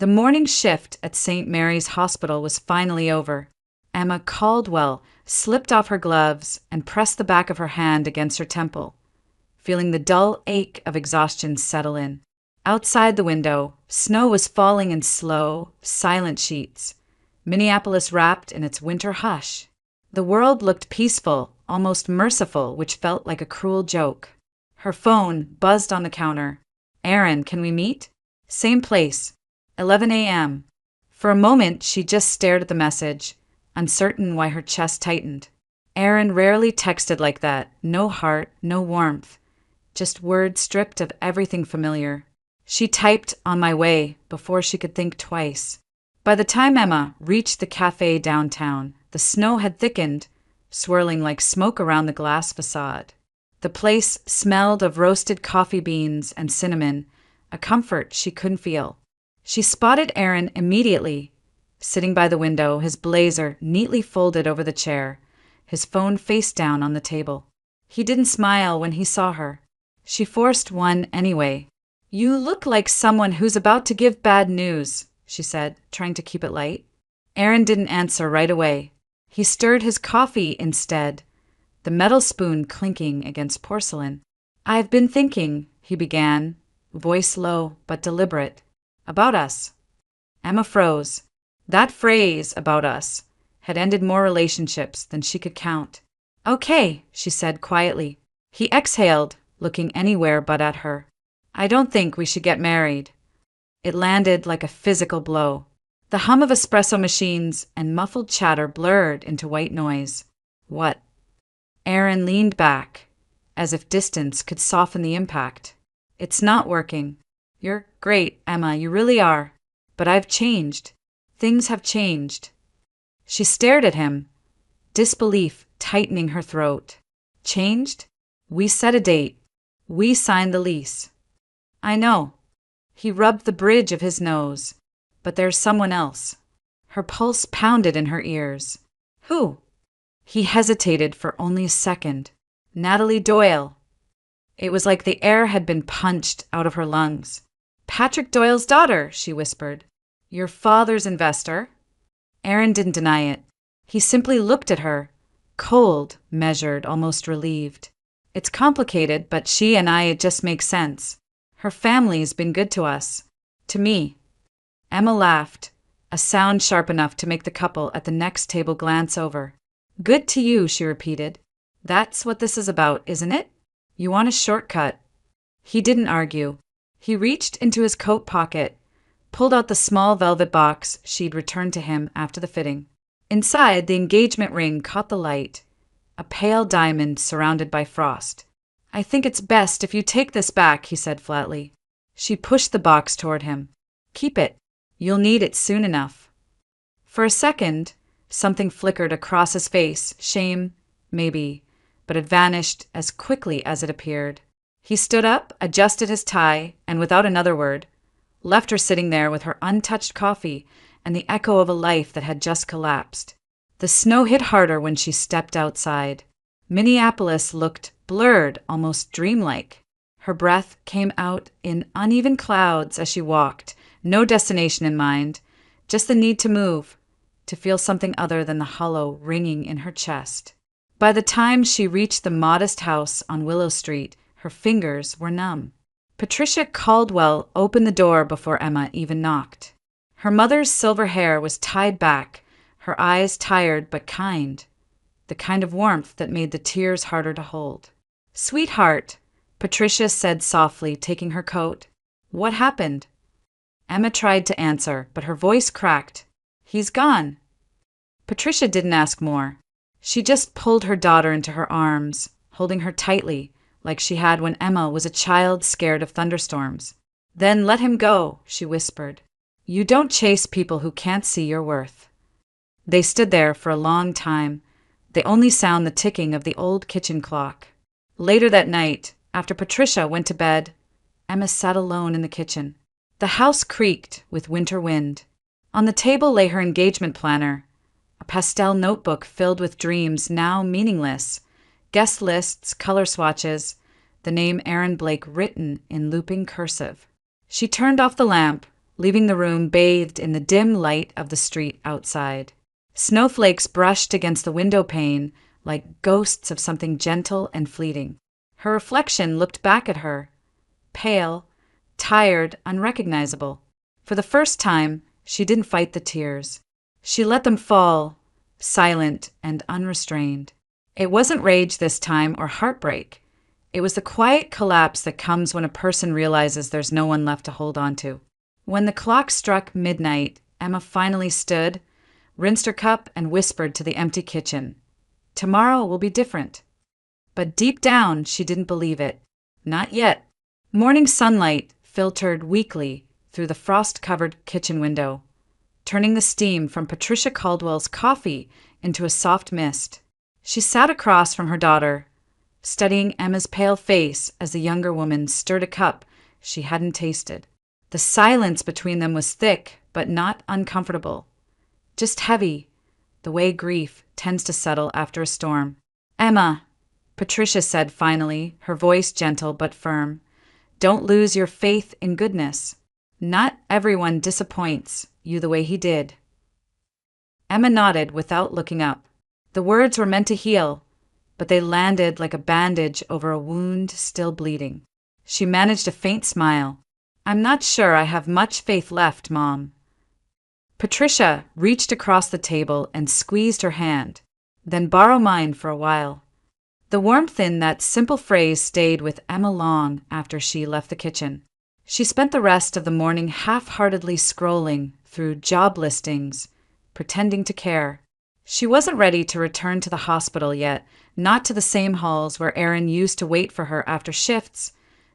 The morning shift at St. Mary's Hospital was finally over. Emma Caldwell slipped off her gloves and pressed the back of her hand against her temple, feeling the dull ache of exhaustion settle in. Outside the window, snow was falling in slow, silent sheets, Minneapolis wrapped in its winter hush. The world looked peaceful, almost merciful, which felt like a cruel joke. Her phone buzzed on the counter. "Aaron, can we meet?" "Same place. 11 a.m. For a moment, she just stared at the message, uncertain why her chest tightened. Aaron rarely texted like that. No heart, no warmth. Just words stripped of everything familiar. She typed "on my way" before she could think twice. By the time Emma reached the cafe downtown, the snow had thickened, swirling like smoke around the glass facade. The place smelled of roasted coffee beans and cinnamon, a comfort she couldn't feel. She spotted Aaron immediately, sitting by the window, his blazer neatly folded over the chair, his phone face down on the table. He didn't smile when he saw her. She forced one anyway. "You look like someone who's about to give bad news," she said, trying to keep it light. Aaron didn't answer right away. He stirred his coffee instead, the metal spoon clinking against porcelain. "I've been thinking," he began, voice low but deliberate, "about us." Emma froze. That phrase, "about us," had ended more relationships than she could count. "Okay," she said quietly. He exhaled, looking anywhere but at her. "I don't think we should get married." It landed like a physical blow. The hum of espresso machines and muffled chatter blurred into white noise. "What?" Aaron leaned back, as if distance could soften the impact. "It's not working. You're great, Emma, you really are. But I've changed. Things have changed." She stared at him, disbelief tightening her throat. "Changed? We set a date. We signed the lease." "I know." He rubbed the bridge of his nose. "But there's someone else." Her pulse pounded in her ears. "Who?" He hesitated for only a second. "Natalie Doyle." It was like the air had been punched out of her lungs. "Patrick Doyle's daughter," she whispered. "Your father's investor." Aaron didn't deny it. He simply looked at her, cold, measured, almost relieved. "It's complicated, but she and I, it just makes sense. Her family's been good to us. To me." Emma laughed, a sound sharp enough to make the couple at the next table glance over. "Good to you," she repeated. "That's what this is about, isn't it? You want a shortcut." He didn't argue. He reached into his coat pocket, pulled out the small velvet box she'd returned to him after the fitting. Inside, the engagement ring caught the light, a pale diamond surrounded by frost. "I think it's best if you take this back," he said flatly. She pushed the box toward him. "Keep it. You'll need it soon enough." For a second, something flickered across his face, shame, maybe, but it vanished as quickly as it appeared. He stood up, adjusted his tie, and without another word, left her sitting there with her untouched coffee and the echo of a life that had just collapsed. The snow hit harder when she stepped outside. Minneapolis looked blurred, almost dreamlike. Her breath came out in uneven clouds as she walked, no destination in mind, just the need to move, to feel something other than the hollow ringing in her chest. By the time she reached the modest house on Willow Street, her fingers were numb. Patricia Caldwell opened the door before Emma even knocked. Her mother's silver hair was tied back, her eyes tired but kind, the kind of warmth that made the tears harder to hold. "Sweetheart," Patricia said softly, taking her coat. "What happened?" Emma tried to answer, but her voice cracked. "He's gone." Patricia didn't ask more. She just pulled her daughter into her arms, holding her tightly, like she had when Emma was a child scared of thunderstorms. "Then let him go," she whispered. "You don't chase people who can't see your worth." They stood there for a long time, the only sound the ticking of the old kitchen clock. Later that night, after Patricia went to bed, Emma sat alone in the kitchen. The house creaked with winter wind. On the table lay her engagement planner, a pastel notebook filled with dreams now meaningless, guest lists, color swatches, the name Aaron Blake written in looping cursive. She turned off the lamp, leaving the room bathed in the dim light of the street outside. Snowflakes brushed against the window pane like ghosts of something gentle and fleeting. Her reflection looked back at her, pale, tired, unrecognizable. For the first time, she didn't fight the tears. She let them fall, silent and unrestrained. It wasn't rage this time or heartbreak. It was the quiet collapse that comes when a person realizes there's no one left to hold on to. When the clock struck midnight, Emma finally stood, rinsed her cup, and whispered to the empty kitchen, "Tomorrow will be different." But deep down, she didn't believe it. Not yet. Morning sunlight filtered weakly through the frost-covered kitchen window, turning the steam from Patricia Caldwell's coffee into a soft mist. She sat across from her daughter, studying Emma's pale face as the younger woman stirred a cup she hadn't tasted. The silence between them was thick, but not uncomfortable. Just heavy, the way grief tends to settle after a storm. "Emma," Patricia said finally, her voice gentle but firm, "don't lose your faith in goodness. Not everyone disappoints you the way he did." Emma nodded without looking up. The words were meant to heal, but they landed like a bandage over a wound still bleeding. She managed a faint smile. "I'm not sure I have much faith left, Mom." Patricia reached across the table and squeezed her hand, "Then borrow mine for a while." The warmth in that simple phrase stayed with Emma long after she left the kitchen. She spent the rest of the morning half-heartedly scrolling through job listings, pretending to care. She wasn't ready to return to the hospital yet, not to the same halls where Aaron used to wait for her after shifts,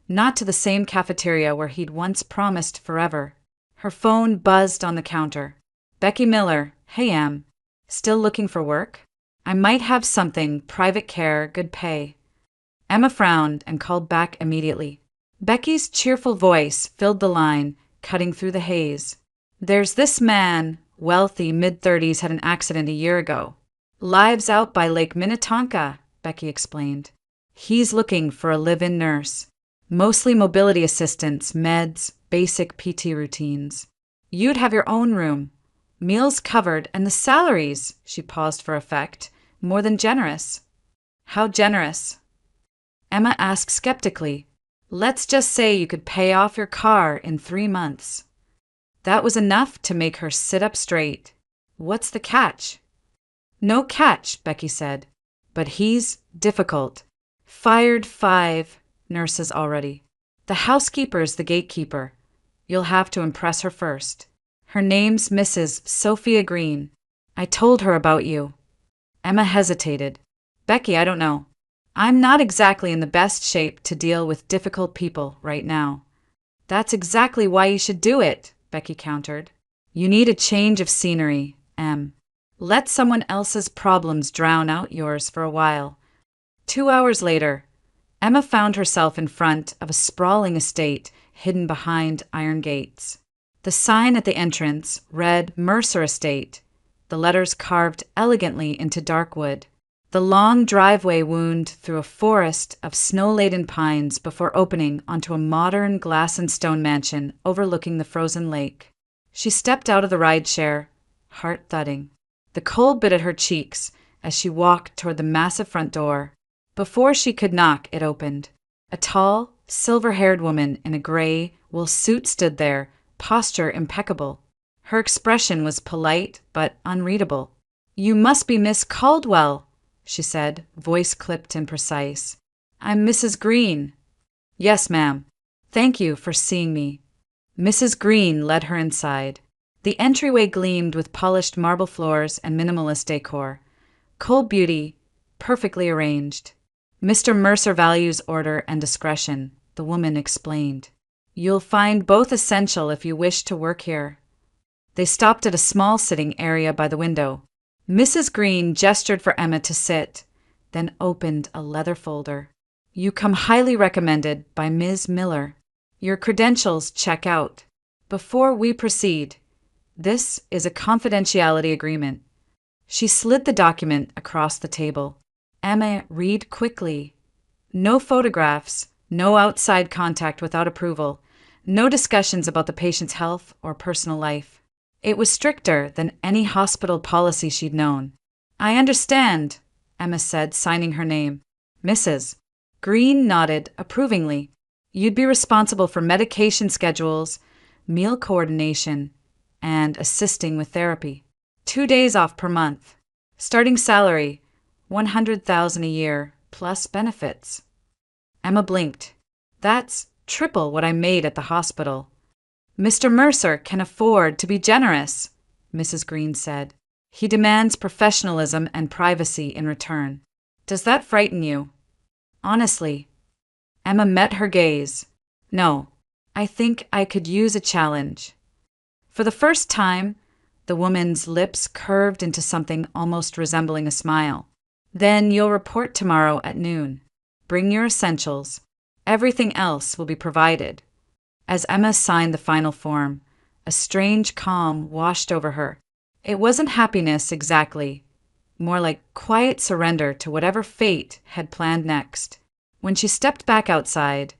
not to the same cafeteria where he'd once promised forever. Her phone buzzed on the counter. "Becky Miller, hey Em. Still looking for work? I might have something, private care, good pay." Emma frowned and called back immediately. Becky's cheerful voice filled the line, cutting through the haze. "There's this man, wealthy, mid-30s, had an accident a year ago. Lives out by Lake Minnetonka," Becky explained. "He's looking for a live-in nurse. Mostly mobility assistance, meds, basic PT routines. You'd have your own room. Meals covered, and the salaries," she paused for effect, "more than generous." "How generous?" Emma asked skeptically. "Let's just say you could pay off your car in 3 months." That was enough to make her sit up straight. "What's the catch?" "No catch," Becky said. "But he's difficult. Fired 5 nurses already. The housekeeper's the gatekeeper. You'll have to impress her first. Her name's Mrs. Sophia Green. I told her about you." Emma hesitated. "Becky, I don't know. I'm not exactly in the best shape to deal with difficult people right now." "That's exactly why you should do it," Becky countered. "You need a change of scenery, Em. Let someone else's problems drown out yours for a while." 2 hours later, Emma found herself in front of a sprawling estate hidden behind iron gates. The sign at the entrance read Mercer Estate, the letters carved elegantly into dark wood. The long driveway wound through a forest of snow-laden pines before opening onto a modern glass and stone mansion overlooking the frozen lake. She stepped out of the rideshare, heart thudding. The cold bit at her cheeks as she walked toward the massive front door. Before she could knock, it opened. A tall, silver-haired woman in a gray wool suit stood there, posture impeccable. Her expression was polite but unreadable. "You must be Miss Caldwell," she said, voice clipped and precise. "I'm Mrs. Green." "Yes, ma'am. Thank you for seeing me." Mrs. Green led her inside. The entryway gleamed with polished marble floors and minimalist decor. Cold beauty, perfectly arranged. "Mr. Mercer values order and discretion," the woman explained. "You'll find both essential if you wish to work here." They stopped at a small sitting area by the window. Mrs. Green gestured for Emma to sit, then opened a leather folder. "You come highly recommended by Ms. Miller. Your credentials check out. Before we proceed, this is a confidentiality agreement." She slid the document across the table. Emma read quickly. No photographs, no outside contact without approval, No discussions about the patient's health or personal life. It was stricter than any hospital policy she'd known. "I understand," Emma said, signing her name. "Mrs." Green nodded approvingly. "You'd be responsible for medication schedules, meal coordination, and assisting with therapy. 2 days off per month. Starting salary, $100,000 a year, plus benefits." Emma blinked. "That's triple what I made at the hospital." "Mr. Mercer can afford to be generous," Mrs. Green said. "He demands professionalism and privacy in return. Does that frighten you?" "Honestly." Emma met her gaze. "No, I think I could use a challenge." For the first time, the woman's lips curved into something almost resembling a smile. "Then you'll report tomorrow at noon. Bring your essentials. Everything else will be provided." As Emma signed the final form, a strange calm washed over her. It wasn't happiness exactly, more like quiet surrender to whatever fate had planned next. When she stepped back outside,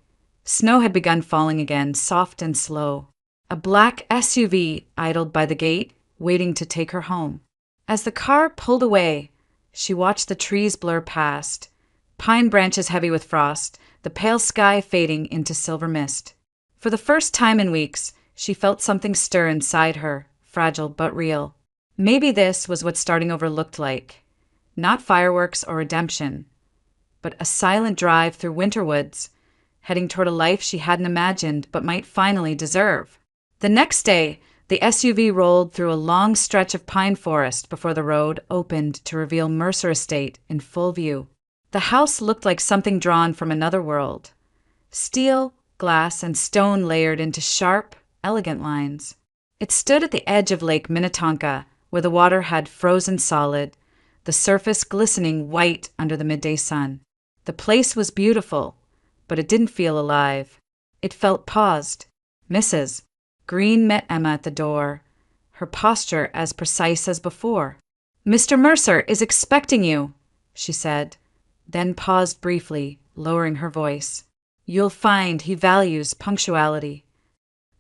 snow had begun falling again, soft and slow. A black SUV idled by the gate, waiting to take her home. As the car pulled away, she watched the trees blur past, pine branches heavy with frost, the pale sky fading into silver mist. For the first time in weeks, she felt something stir inside her, fragile but real. Maybe this was what starting over looked like. Not fireworks or redemption, but a silent drive through winter woods, heading toward a life she hadn't imagined but might finally deserve. The next day, the SUV rolled through a long stretch of pine forest before the road opened to reveal Mercer Estate in full view. The house looked like something drawn from another world. Steel, glass, and stone layered into sharp, elegant lines. It stood at the edge of Lake Minnetonka, where the water had frozen solid, the surface glistening white under the midday sun. The place was beautiful, but it didn't feel alive. It felt paused. Mrs. Green met Emma at the door, her posture as precise as before. "Mr. Mercer is expecting you," she said, then paused briefly, lowering her voice. "You'll find he values punctuality."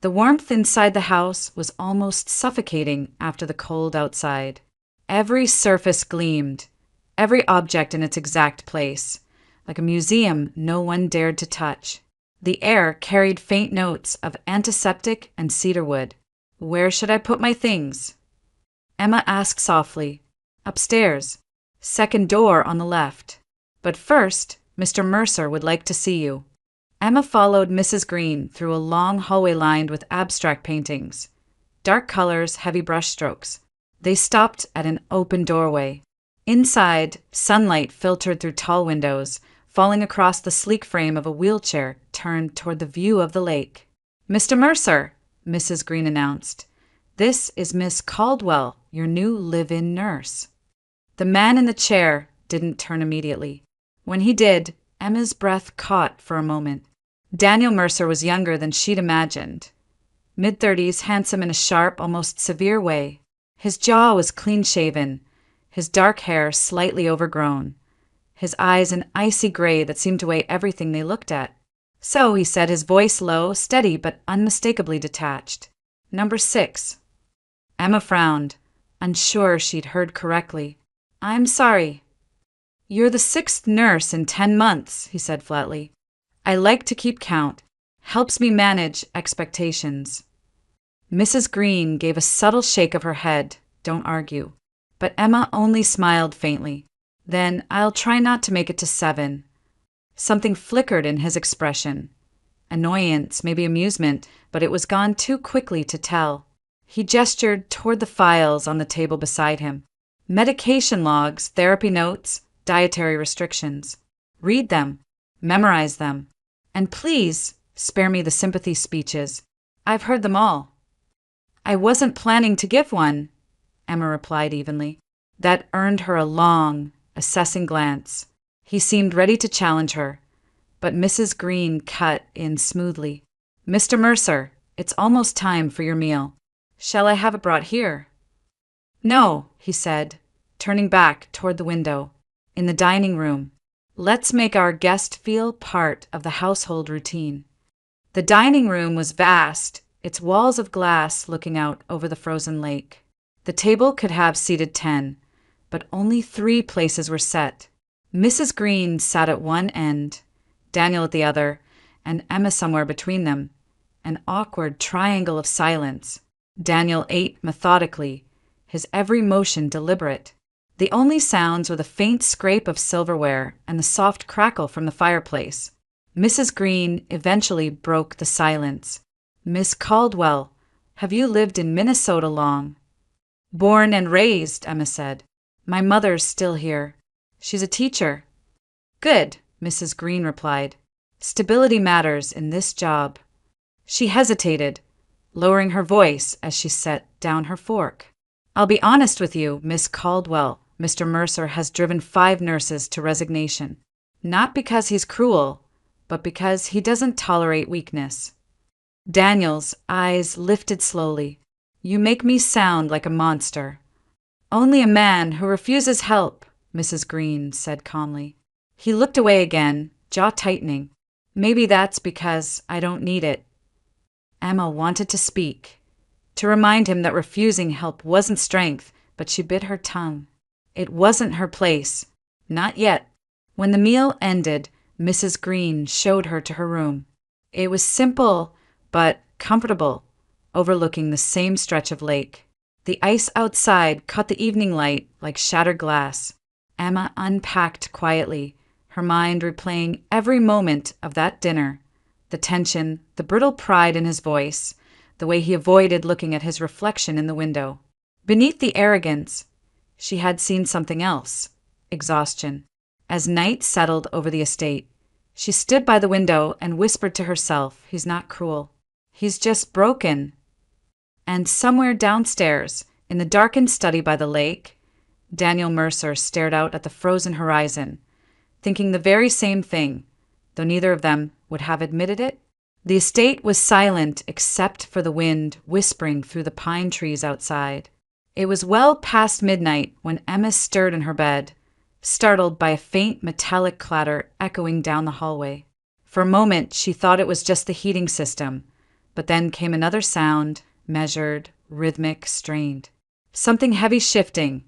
The warmth inside the house was almost suffocating after the cold outside. Every surface gleamed, every object in its exact place, like a museum no one dared to touch. The air carried faint notes of antiseptic and cedarwood. "Where should I put my things?" Emma asked softly. "Upstairs. Second door on the left. But first, Mr. Mercer would like to see you." Emma followed Mrs. Green through a long hallway lined with abstract paintings. Dark colors, heavy brushstrokes. They stopped at an open doorway. Inside, sunlight filtered through tall windows, falling across the sleek frame of a wheelchair turned toward the view of the lake. "Mr. Mercer," Mrs. Green announced. "This is Miss Caldwell, your new live-in nurse." The man in the chair didn't turn immediately. When he did, Emma's breath caught for a moment. Daniel Mercer was younger than she'd imagined. Mid-30s, handsome in a sharp, almost severe way. His jaw was clean-shaven, his dark hair slightly overgrown, his eyes an icy gray that seemed to weigh everything they looked at. "So," he said, his voice low, steady, but unmistakably detached. "Number 6. Emma frowned, unsure she'd heard correctly. "I'm sorry." "You're the 6th nurse in 10 months, he said flatly. "I like to keep count. Helps me manage expectations." Mrs. Green gave a subtle shake of her head. "Don't argue." But Emma only smiled faintly. "Then I'll try not to make it to 7. Something flickered in his expression. Annoyance, maybe amusement, but it was gone too quickly to tell. He gestured toward the files on the table beside him. Medication logs, therapy notes, dietary restrictions. Read them. Memorize them. And please, spare me the sympathy speeches. I've heard them all." "I wasn't planning to give one," Emma replied evenly. That earned her a long, assessing glance. He seemed ready to challenge her, but Mrs. Green cut in smoothly. "Mr. Mercer, it's almost time for your meal. Shall I have it brought here?" "No," he said, turning back toward the window. "In the dining room. Let's make our guest feel part of the household routine." The dining room was vast, its walls of glass looking out over the frozen lake. The table could have seated 10, but only 3 places were set. Mrs. Green sat at one end, Daniel at the other, and Emma somewhere between them. An awkward triangle of silence. Daniel ate methodically, his every motion deliberate. The only sounds were the faint scrape of silverware and the soft crackle from the fireplace. Mrs. Green eventually broke the silence. "Miss Caldwell, have you lived in Minnesota long?" "Born and raised," Emma said. "My mother's still here. She's a teacher." "Good," Mrs. Green replied. "Stability matters in this job." She hesitated, lowering her voice as she set down her fork. "I'll be honest with you, Miss Caldwell. Mr. Mercer has driven 5 nurses to resignation. Not because he's cruel, but because he doesn't tolerate weakness." Daniel's eyes lifted slowly. "You make me sound like a monster." "Only a man who refuses help," Mrs. Green said calmly. He looked away again, jaw tightening. "Maybe that's because I don't need it." Emma wanted to speak, to remind him that refusing help wasn't strength, but she bit her tongue. It wasn't her place. Not yet. When the meal ended, Mrs. Green showed her to her room. It was simple, but comfortable, overlooking the same stretch of lake. The ice outside caught the evening light like shattered glass. Emma unpacked quietly, her mind replaying every moment of that dinner. The tension, the brittle pride in his voice, the way he avoided looking at his reflection in the window. Beneath the arrogance, she had seen something else: exhaustion. As night settled over the estate, she stood by the window and whispered to herself, "He's not cruel. He's just broken." And somewhere downstairs, in the darkened study by the lake, Daniel Mercer stared out at the frozen horizon, thinking the very same thing, though neither of them would have admitted it. The estate was silent except for the wind whispering through the pine trees outside. It was well past midnight when Emma stirred in her bed, startled by a faint metallic clatter echoing down the hallway. For a moment she thought it was just the heating system, but then came another sound, measured, rhythmic, strained. Something heavy shifting,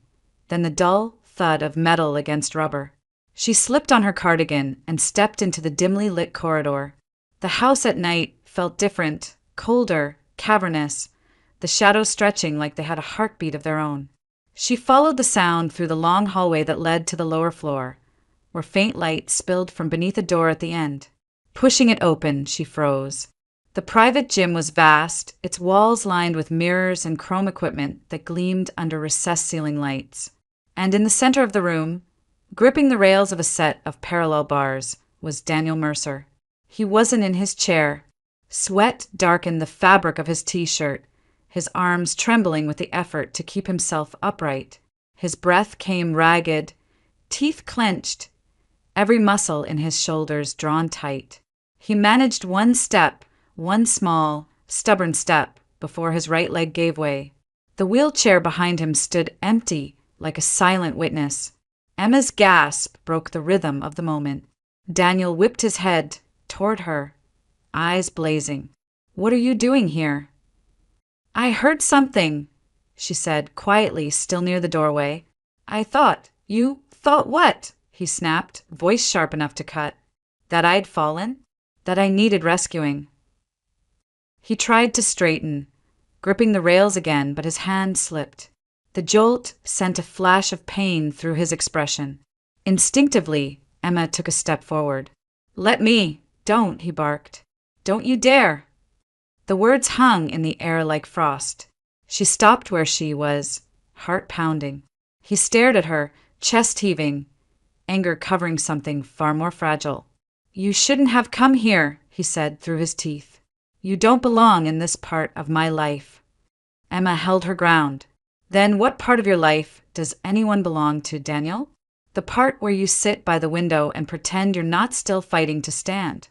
then the dull thud of metal against rubber. She slipped on her cardigan and stepped into the dimly lit corridor. The house at night felt different, colder, cavernous, the shadows stretching like they had a heartbeat of their own. She followed the sound through the long hallway that led to the lower floor, where faint light spilled from beneath a door at the end. Pushing it open, she froze. The private gym was vast, its walls lined with mirrors and chrome equipment that gleamed under recessed ceiling lights. And in the center of the room, gripping the rails of a set of parallel bars, was Daniel Mercer. He wasn't in his chair. Sweat darkened the fabric of his t-shirt, his arms trembling with the effort to keep himself upright. His breath came ragged, teeth clenched, every muscle in his shoulders drawn tight. He managed one step, one small, stubborn step, before his right leg gave way. The wheelchair behind him stood empty, like a silent witness. Emma's gasp broke the rhythm of the moment. Daniel whipped his head toward her, eyes blazing. "What are you doing here?" "I heard something," she said quietly, still near the doorway. "I thought." "You thought what?" he snapped, voice sharp enough to cut. "That I'd fallen? That I needed rescuing." He tried to straighten, gripping the rails again, but his hand slipped. The jolt sent a flash of pain through his expression. Instinctively, Emma took a step forward. "Let me." "Don't," he barked. "Don't you dare." The words hung in the air like frost. She stopped where she was, heart pounding. He stared at her, chest heaving, anger covering something far more fragile. "You shouldn't have come here," he said through his teeth. "You don't belong in this part of my life." Emma held her ground. "Then what part of your life does anyone belong to, Daniel? The part where you sit by the window and pretend you're not still fighting to stand."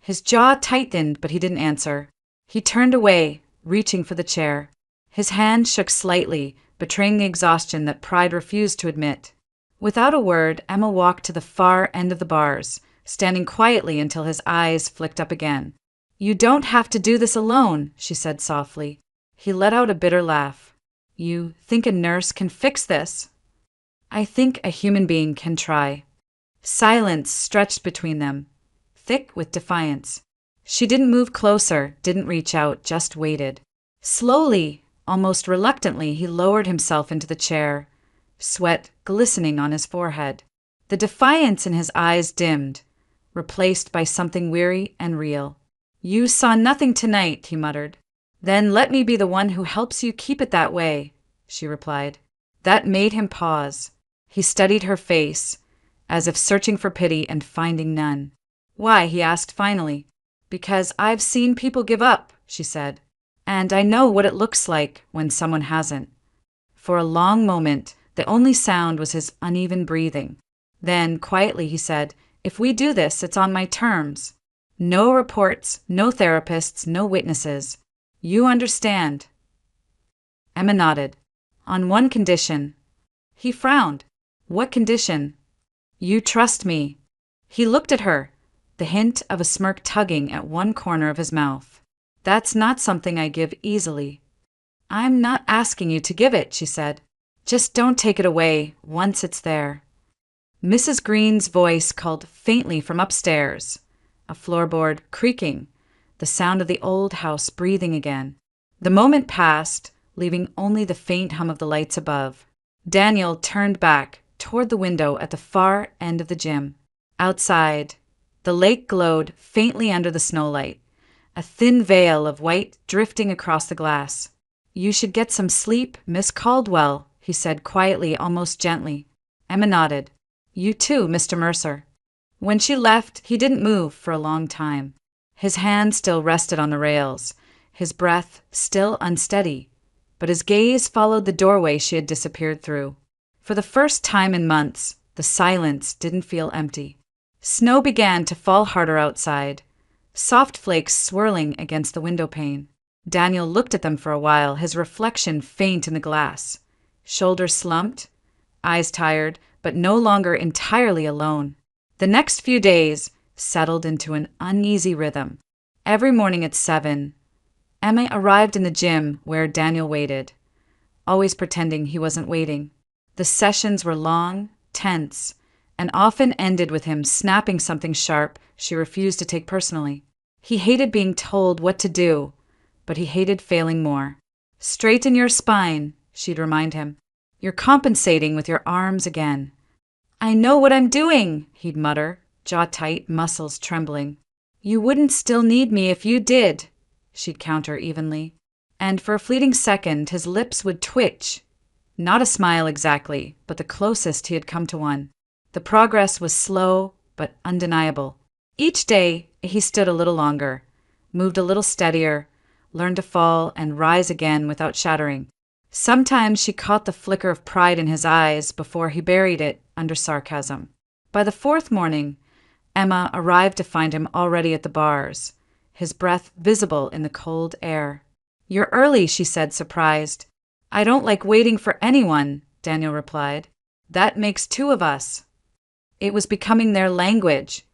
His jaw tightened, but he didn't answer. He turned away, reaching for the chair. His hand shook slightly, betraying the exhaustion that pride refused to admit. Without a word, Emma walked to the far end of the bars, standing quietly until his eyes flicked up again. You don't have to do this alone, she said softly. He let out a bitter laugh. You think a nurse can fix this? I think a human being can try. Silence stretched between them, thick with defiance. She didn't move closer, didn't reach out, just waited. Slowly, almost reluctantly, he lowered himself into the chair, sweat glistening on his forehead. The defiance in his eyes dimmed, replaced by something weary and real. You saw nothing tonight, he muttered. Then let me be the one who helps you keep it that way, she replied. That made him pause. He studied her face, as if searching for pity and finding none. Why? He asked finally. Because I've seen people give up, she said. And I know what it looks like when someone hasn't. For a long moment, the only sound was his uneven breathing. Then, quietly, he said, If we do this, it's on my terms. No reports, no therapists, no witnesses. You understand. Emma nodded. On one condition. He frowned. What condition? You trust me. He looked at her, the hint of a smirk tugging at one corner of his mouth. That's not something I give easily. I'm not asking you to give it, she said. Just don't take it away once it's there. Mrs. Green's voice called faintly from upstairs, a floorboard creaking, the sound of the old house breathing again. The moment passed, leaving only the faint hum of the lights above. Daniel turned back toward the window at the far end of the gym. Outside, the lake glowed faintly under the snowlight, a thin veil of white drifting across the glass. You should get some sleep, Miss Caldwell, he said quietly, almost gently. Emma nodded. You too, Mr. Mercer. When she left, he didn't move for a long time. His hand still rested on the rails, his breath still unsteady, but his gaze followed the doorway she had disappeared through. For the first time in months, the silence didn't feel empty. Snow began to fall harder outside, soft flakes swirling against the window pane. Daniel looked at them for a while, his reflection faint in the glass. Shoulders slumped, eyes tired, but no longer entirely alone. The next few days settled into an uneasy rhythm. Every morning at 7, Emma arrived in the gym where Daniel waited, always pretending he wasn't waiting. The sessions were long, tense, and often ended with him snapping something sharp she refused to take personally. He hated being told what to do, but he hated failing more. Straighten your spine, she'd remind him. You're compensating with your arms again. I know what I'm doing, he'd mutter, jaw tight, muscles trembling. You wouldn't still need me if you did, she'd counter evenly. And for a fleeting second, his lips would twitch. Not a smile exactly, but the closest he had come to one. The progress was slow, but undeniable. Each day, he stood a little longer, moved a little steadier, learned to fall and rise again without shattering. Sometimes she caught the flicker of pride in his eyes before he buried it under sarcasm. By the fourth morning, Emma arrived to find him already at the bars, his breath visible in the cold air. You're early, she said, surprised. I don't like waiting for anyone, Daniel replied. That makes two of us. It was becoming their language,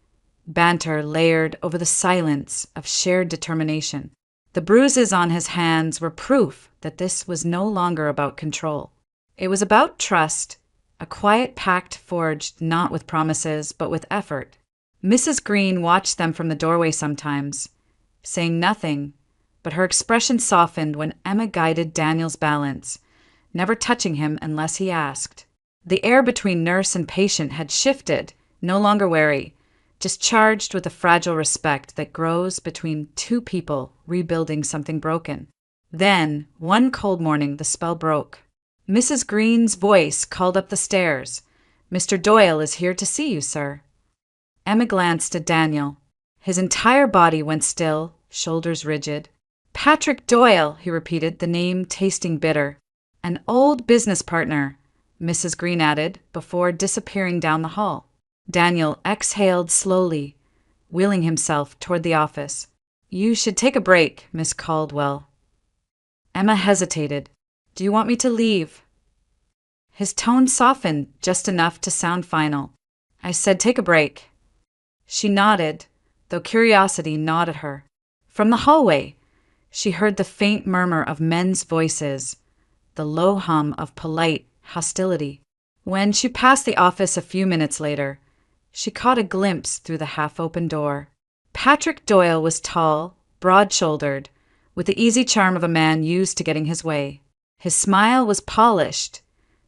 banter layered over the silence of shared determination. The bruises on his hands were proof that this was no longer about control. It was about trust, a quiet pact forged not with promises but with effort. Mrs. Green watched them from the doorway sometimes, saying nothing, but her expression softened when Emma guided Daniel's balance, never touching him unless he asked. The air between nurse and patient had shifted, no longer wary, just charged with the fragile respect that grows between two people rebuilding something broken. Then, one cold morning, the spell broke. Mrs. Green's voice called up the stairs. Mr. Doyle is here to see you, sir. Emma glanced at Daniel. His entire body went still, shoulders rigid. Patrick Doyle, he repeated, the name tasting bitter. An old business partner, Mrs. Green added, before disappearing down the hall. Daniel exhaled slowly, wheeling himself toward the office. You should take a break, Miss Caldwell. Emma hesitated. Do you want me to leave? His tone softened just enough to sound final. I said take a break. She nodded, though curiosity gnawed at her. From the hallway, she heard the faint murmur of men's voices, the low hum of polite hostility. When she passed the office a few minutes later, she caught a glimpse through the half-open door. Patrick Doyle was tall, broad-shouldered, with the easy charm of a man used to getting his way. His smile was polished,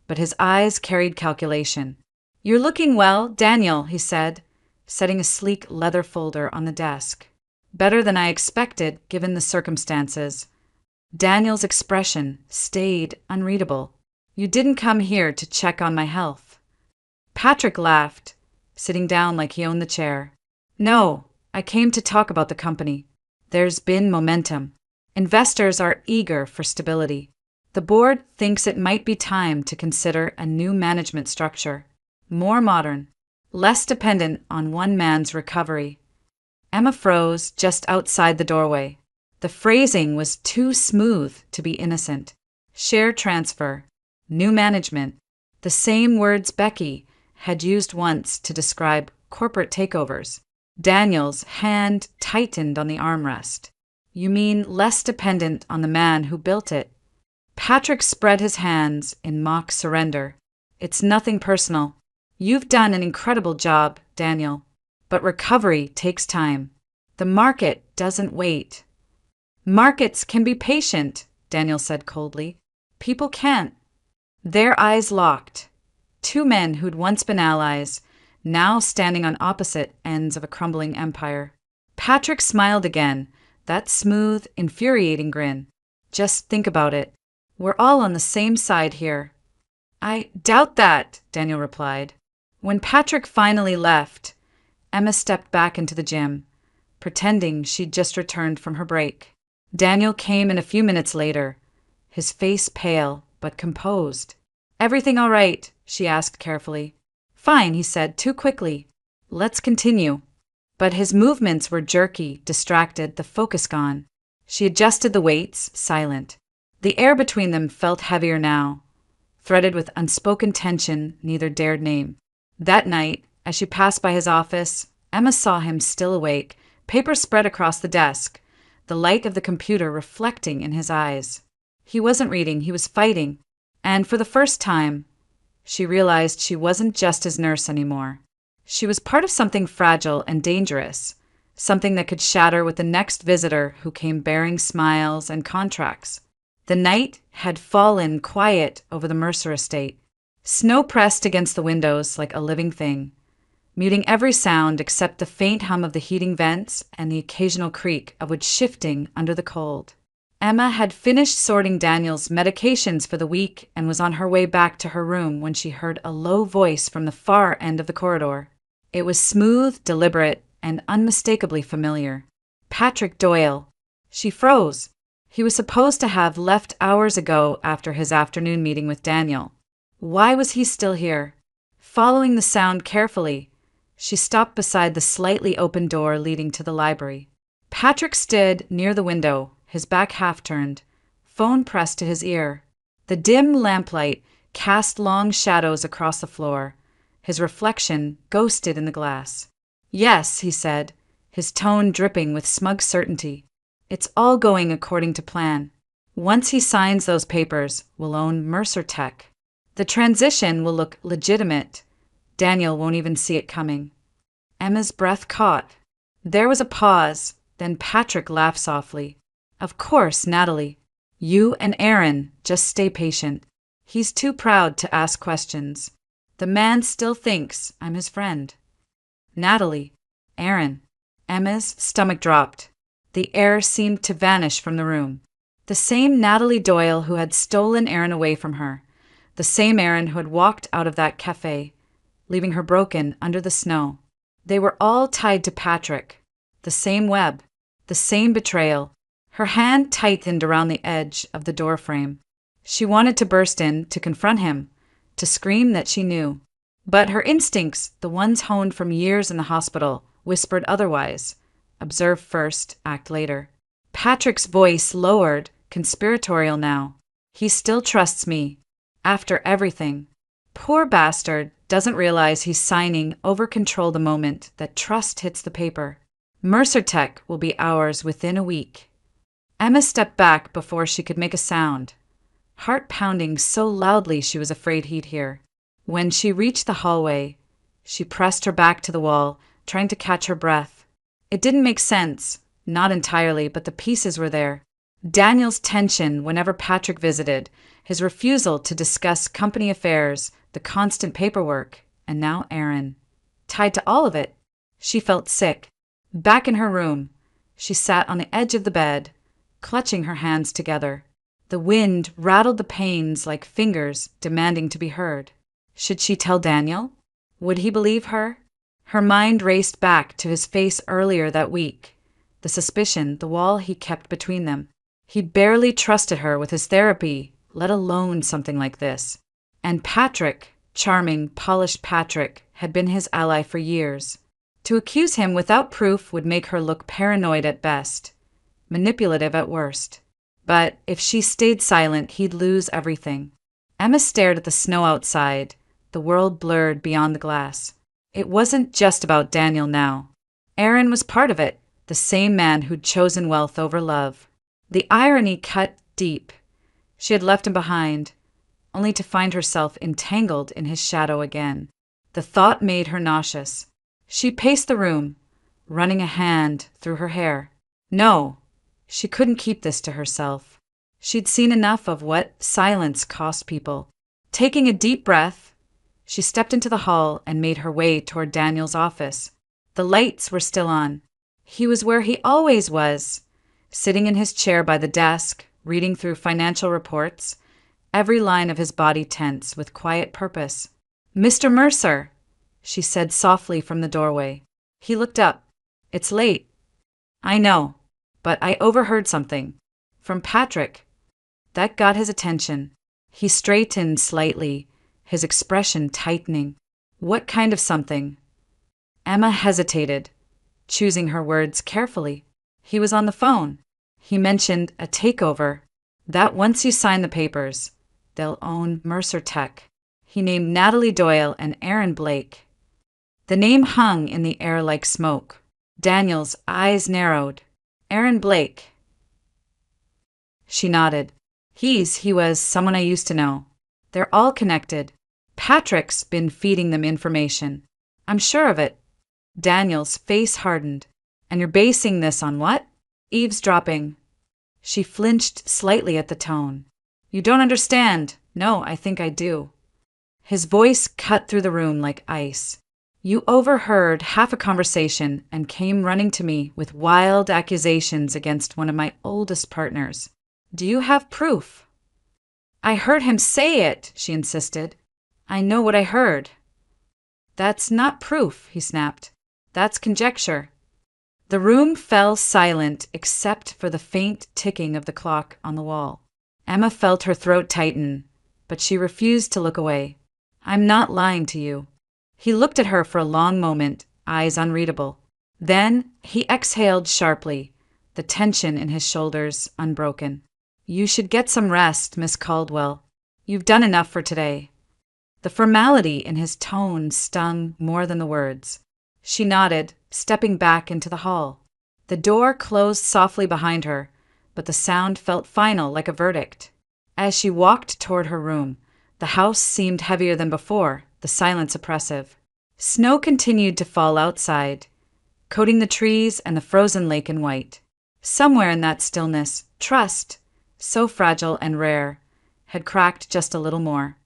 but his eyes carried calculation. "You're looking well, Daniel," he said, setting a sleek leather folder on the desk. "Better than I expected, given the circumstances." Daniel's expression stayed unreadable. "You didn't come here to check on my health." Patrick laughed, sitting down like he owned the chair. "No, I came to talk about the company. There's been momentum. Investors are eager for stability. The board thinks it might be time to consider a new management structure, more modern, less dependent on one man's recovery." Emma froze just outside the doorway. The phrasing was too smooth to be innocent. Share transfer, new management, the same words Becky had used once to describe corporate takeovers. Daniel's hand tightened on the armrest. "You mean less dependent on the man who built it?" Patrick spread his hands in mock surrender. "It's nothing personal. You've done an incredible job, Daniel. But recovery takes time. The market doesn't wait." "Markets can be patient," Daniel said coldly. "People can't." Their eyes locked. Two men who'd once been allies, now standing on opposite ends of a crumbling empire. Patrick smiled again, that smooth, infuriating grin. "Just think about it. We're all on the same side here." "I doubt that," Daniel replied. When Patrick finally left, Emma stepped back into the gym, pretending she'd just returned from her break. Daniel came in a few minutes later, his face pale but composed. "Everything all right?" she asked carefully. "Fine," he said, too quickly. "Let's continue." But his movements were jerky, distracted, the focus gone. She adjusted the weights, silent. The air between them felt heavier now, threaded with unspoken tension neither dared name. That night, as she passed by his office, Emma saw him still awake, paper spread across the desk, the light of the computer reflecting in his eyes. He wasn't reading, he was fighting, and for the first time, she realized she wasn't just his nurse anymore. She was part of something fragile and dangerous, something that could shatter with the next visitor who came bearing smiles and contracts. The night had fallen quiet over the Mercer estate. Snow pressed against the windows like a living thing, muting every sound except the faint hum of the heating vents and the occasional creak of wood shifting under the cold. Emma had finished sorting Daniel's medications for the week and was on her way back to her room when she heard a low voice from the far end of the corridor. It was smooth, deliberate, and unmistakably familiar. Patrick Doyle. She froze. He was supposed to have left hours ago after his afternoon meeting with Daniel. Why was he still here? Following the sound carefully, she stopped beside the slightly open door leading to the library. Patrick stood near the window, his back half-turned, phone pressed to his ear. The dim lamplight cast long shadows across the floor, his reflection ghosted in the glass. "Yes," he said, his tone dripping with smug certainty. "It's all going according to plan. Once he signs those papers, we'll own Mercer Tech. The transition will look legitimate. Daniel won't even see it coming." Emma's breath caught. There was a pause, then Patrick laughed softly. "Of course, Natalie. You and Aaron just stay patient. He's too proud to ask questions. The man still thinks I'm his friend." Natalie. Aaron. Emma's stomach dropped. The air seemed to vanish from the room. The same Natalie Doyle who had stolen Aaron away from her. The same Aaron who had walked out of that cafe, leaving her broken under the snow. They were all tied to Patrick. The same web. The same betrayal. Her hand tightened around the edge of the doorframe. She wanted to burst in, to confront him, to scream that she knew. But her instincts, the ones honed from years in the hospital, whispered otherwise. Observe first, act later. Patrick's voice lowered, conspiratorial now. "He still trusts me. After everything. Poor bastard doesn't realize he's signing over control the moment that trust hits the paper." Mercer Tech will be ours within a week. Emma stepped back before she could make a sound, heart pounding so loudly she was afraid he'd hear. When she reached the hallway, she pressed her back to the wall, trying to catch her breath. It didn't make sense, not entirely, but the pieces were there. Daniel's tension whenever Patrick visited, his refusal to discuss company affairs, the constant paperwork, and now Aaron. Tied to all of it, she felt sick. Back in her room, she sat on the edge of the bed, clutching her hands together. The wind rattled the panes like fingers demanding to be heard. Should she tell Daniel? Would he believe her? Her mind raced back to his face earlier that week, the suspicion, the wall he kept between them. He barely trusted her with his therapy, let alone something like this. And Patrick, charming, polished Patrick, had been his ally for years. To accuse him without proof would make her look paranoid at best, manipulative at worst. But if she stayed silent, he'd lose everything. Emma stared at the snow outside, the world blurred beyond the glass. It wasn't just about Daniel now. Aaron was part of it, the same man who'd chosen wealth over love. The irony cut deep. She had left him behind, only to find herself entangled in his shadow again. The thought made her nauseous. She paced the room, running a hand through her hair. No, she couldn't keep this to herself. She'd seen enough of what silence cost people. Taking a deep breath, she stepped into the hall and made her way toward Daniel's office. The lights were still on. He was where he always was, sitting in his chair by the desk, reading through financial reports, every line of his body tense with quiet purpose. "Mr. Mercer," she said softly from the doorway. He looked up. "It's late." "I know, but I overheard something. From Patrick." That got his attention. He straightened slightly, his expression tightening. "What kind of something?" Emma hesitated, choosing her words carefully. "He was on the phone. He mentioned a takeover. That once you sign the papers, they'll own Mercer Tech." He named Natalie Doyle and Aaron Blake. The name hung in the air like smoke. Daniel's eyes narrowed. "Aaron Blake." She nodded. He was someone I used to know. They're all connected. Patrick's been feeding them information. I'm sure of it. Daniel's face hardened. "And you're basing this on what?" "Eavesdropping." She flinched slightly at the tone. "You don't understand." "No, I think I do." His voice cut through the room like ice. "You overheard half a conversation and came running to me with wild accusations against one of my oldest partners. Do you have proof?" "I heard him say it," she insisted. "I know what I heard." "That's not proof," he snapped. "That's conjecture." The room fell silent except for the faint ticking of the clock on the wall. Emma felt her throat tighten, but she refused to look away. "I'm not lying to you." He looked at her for a long moment, eyes unreadable. Then he exhaled sharply, the tension in his shoulders unbroken. "You should get some rest, Miss Caldwell. You've done enough for today." The formality in his tone stung more than the words. She nodded, stepping back into the hall. The door closed softly behind her, but the sound felt final, like a verdict. As she walked toward her room, the house seemed heavier than before, the silence oppressive. Snow continued to fall outside, coating the trees and the frozen lake in white. Somewhere in that stillness, trust, so fragile and rare, had cracked just a little more.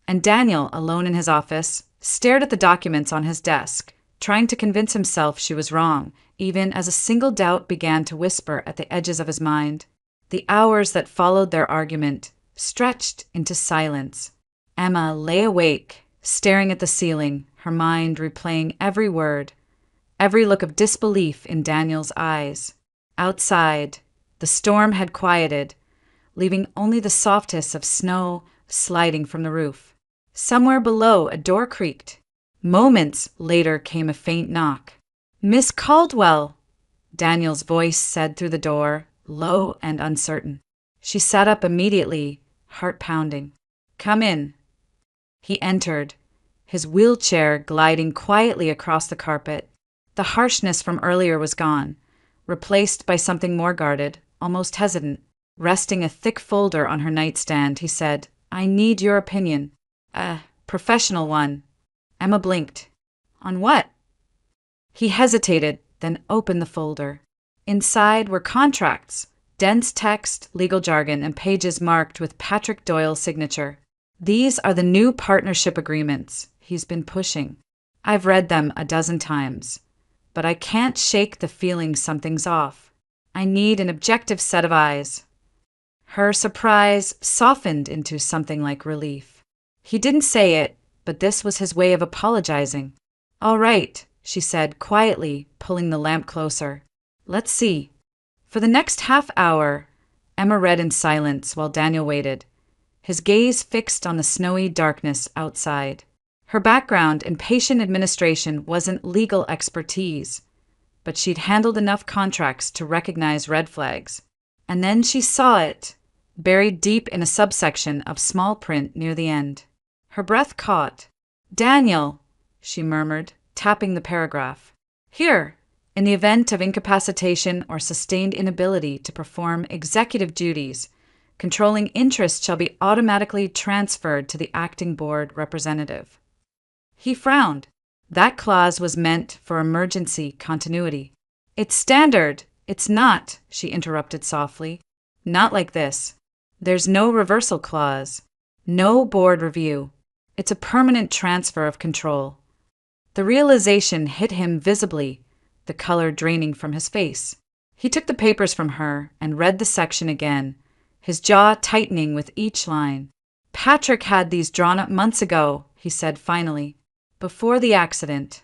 And Daniel, alone in his office, stared at the documents on his desk, trying to convince himself she was wrong, even as a single doubt began to whisper at the edges of his mind. The hours that followed their argument stretched into silence. Emma lay awake, staring at the ceiling, her mind replaying every word, every look of disbelief in Daniel's eyes. Outside, the storm had quieted, leaving only the soft hiss of snow sliding from the roof. Somewhere below, a door creaked. Moments later came a faint knock. "Miss Caldwell," Daniel's voice said through the door, low and uncertain. She sat up immediately, heart pounding. "Come in." He entered, his wheelchair gliding quietly across the carpet. The harshness from earlier was gone, replaced by something more guarded, almost hesitant. Resting a thick folder on her nightstand, he said, "I need your opinion. A professional one." Emma blinked. "On what?" He hesitated, then opened the folder. Inside were contracts, dense text, legal jargon, and pages marked with Patrick Doyle's signature. "These are the new partnership agreements he's been pushing. I've read them a dozen times, but I can't shake the feeling something's off. I need an objective set of eyes." Her surprise softened into something like relief. He didn't say it, but this was his way of apologizing. "All right," she said quietly, pulling the lamp closer. "Let's see." For the next half hour, Emma read in silence while Daniel waited, his gaze fixed on the snowy darkness outside. Her background in patient administration wasn't legal expertise, but she'd handled enough contracts to recognize red flags. And then she saw it, buried deep in a subsection of small print near the end. Her breath caught. "Daniel," she murmured, tapping the paragraph. "Here, in the event of incapacitation or sustained inability to perform executive duties, controlling interest shall be automatically transferred to the acting board representative." He frowned. That clause was meant for emergency continuity. "It's standard. It's not," she interrupted softly. "Not like this. There's no reversal clause. No board review. It's a permanent transfer of control." The realization hit him visibly, the color draining from his face. He took the papers from her and read the section again, his jaw tightening with each line. "Patrick had these drawn up months ago," he said finally, "before the accident."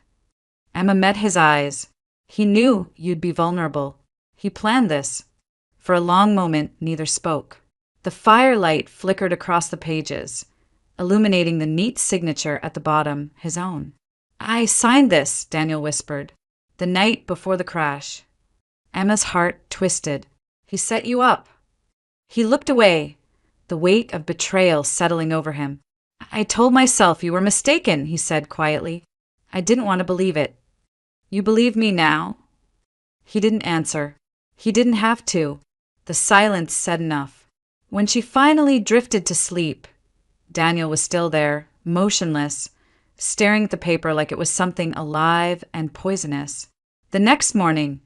Emma met his eyes. "He knew you'd be vulnerable. He planned this." For a long moment, neither spoke. The firelight flickered across the pages, illuminating the neat signature at the bottom, his own. "I signed this," Daniel whispered, "the night before the crash." Emma's heart twisted. "He set you up." He looked away, the weight of betrayal settling over him. "I told myself you were mistaken," he said quietly. "I didn't want to believe it." "You believe me now?" He didn't answer. He didn't have to. The silence said enough. When she finally drifted to sleep, Daniel was still there, motionless, staring at the paper like it was something alive and poisonous. The next morning,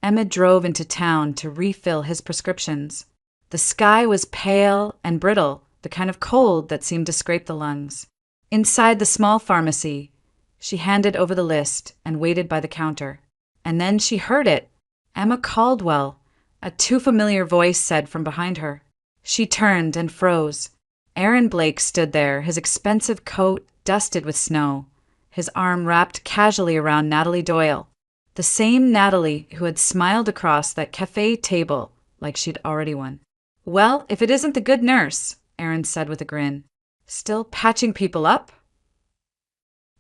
Emma drove into town to refill his prescriptions. The sky was pale and brittle, the kind of cold that seemed to scrape the lungs. Inside the small pharmacy, she handed over the list and waited by the counter. And then she heard it. "Emma Caldwell," a too familiar voice said from behind her. She turned and froze. Aaron Blake stood there, his expensive coat dusted with snow, his arm wrapped casually around Natalie Doyle, the same Natalie who had smiled across that cafe table like she'd already won. "Well, if it isn't the good nurse," Aaron said with a grin. "Still patching people up?"